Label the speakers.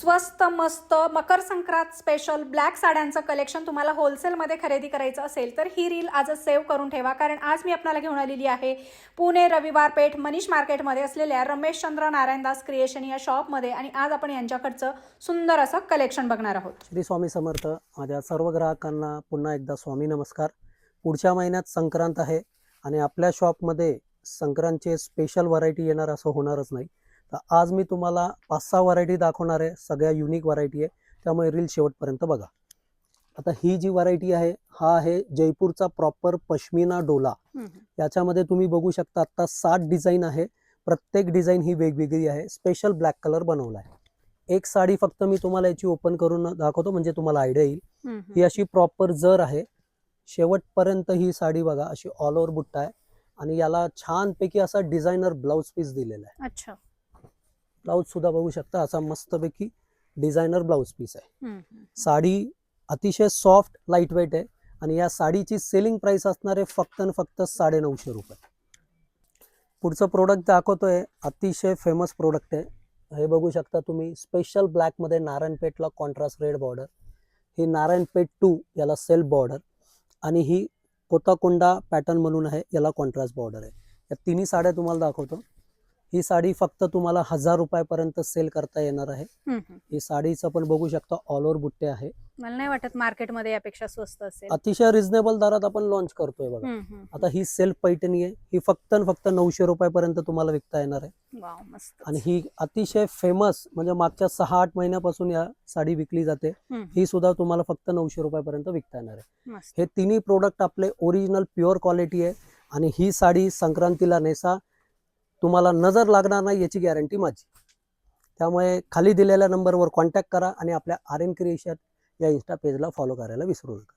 Speaker 1: स्वस्त मस्त Makar Sankrant special black साड्यांचं कलेक्शन तुम्हाला होलसेलमध्ये खरेदी करायचं असेल तर ही रील आजच सेव्ह करून ठेवा, कारण आज मी आपल्याला घेऊन आलेली आहे पुणे रविवार पेठ मनीष मार्केटमध्ये असलेल्या रमेशचंद्र नारायणदास क्रिएशन या शॉपमध्ये. आणि आज आपण यांच्याकडचं सुंदर असं कलेक्शन बघणार आहोत.
Speaker 2: श्री स्वामी समर्थ. माझ्या सर्व ग्राहकांना पुन्हा एकदा स्वामी नमस्कार. पुढच्या महिन्यात संक्रांत आहे आणि आपल्या शॉपमध्ये संक्रांतचे स्पेशल व्हरायटी येणार असं होणारच नाही. तर आज मी तुम्हाला 5-6 व्हरायटी दाखवणार आहे. सगळ्या युनिक व्हरायटी आहे, त्यामुळे रील शेवटपर्यंत बघा. आता ही जी व्हरायटी आहे हा आहे जयपूरचा प्रॉपर पश्मिना डोला. याच्यामध्ये तुम्ही बघू शकता आता 7 डिझाईन आहे. प्रत्येक डिझाईन ही वेगवेगळी आहे. स्पेशल ब्लॅक कलर बनवला आहे. एक साडी फक्त मी तुम्हाला याची ओपन करून दाखवतो म्हणजे तुम्हाला आयडिया येईल. ही अशी प्रॉपर जर आहे. शेवटपर्यंत ही साडी बघा, अशी ऑल ओव्हर बुट्टा आहे आणि याला छानपैकी असा डिझायनर ब्लाउज पीस दिलेला आहे.
Speaker 1: अच्छा,
Speaker 2: ब्लाउज सुद्धा बघू शकता, असा मस्तपैकी डिझायनर ब्लाउज पीस आहे. साडी अतिशय सॉफ्ट लाईट वेट आहे आणि या साडीची सेलिंग प्राइस असणार आहे फक्त आणि फक्त 950 रुपये. पुढचं प्रोडक्ट दाखवतोय, अतिशय फेमस प्रोडक्ट आहे. हे बघू शकता तुम्ही, स्पेशल ब्लॅक मध्ये नारायणपेठला कॉन्ट्रास्ट रेड बॉर्डर. ही नारायणपेठ 2 याला सेल्फ बॉर्डर आणि ही कोताकोंडा पॅटर्न म्हणून आहे, याला कॉन्ट्रास्ट बॉर्डर आहे. या तिन्ही साड्या तुम्हाला दाखवतो. ही साडी फक्त तुम्हाला 1000 रुपयापर्यंत सेल करता येणार आहे. ही साडीचं पण बघू शकता ऑल ओव्हर बुट्टे आहे.
Speaker 1: मला नाही वाटत मार्केटमध्ये यापेक्षा स्वस्त असेल.
Speaker 2: अतिशय रिझनेबल दरात आपण लॉन्च करतोय बघा. आता ही सेल्फ पैठणी आहे. ही फक्त आणि फक्त 900 रुपयापर्यंत तुम्हाला विकता येणार आहे.
Speaker 1: वाव, मस्त.
Speaker 2: आणि ही अतिशय फेमस म्हणजे मागच्या 6-8 महिन्यापासून या साडी विकली जाते. ही सुद्धा तुम्हाला फक्त 900 रुपयापर्यंत विकता येणार आहे. हे तिन्ही प्रोडक्ट आपले ओरिजिनल प्युअर क्वालिटी आहे आणि ही साडी संक्रांतीला नेसा, तुम्हाला नजर लागणार नाही याची गॅरंटी माझी. त्यामुळे खाली दिलेल्या नंबरवर कॉन्टॅक्ट करा आणि आपल्या आर्यन क्रिएशन या इन्स्टा पेजला फॉलो करायला विसरू नका.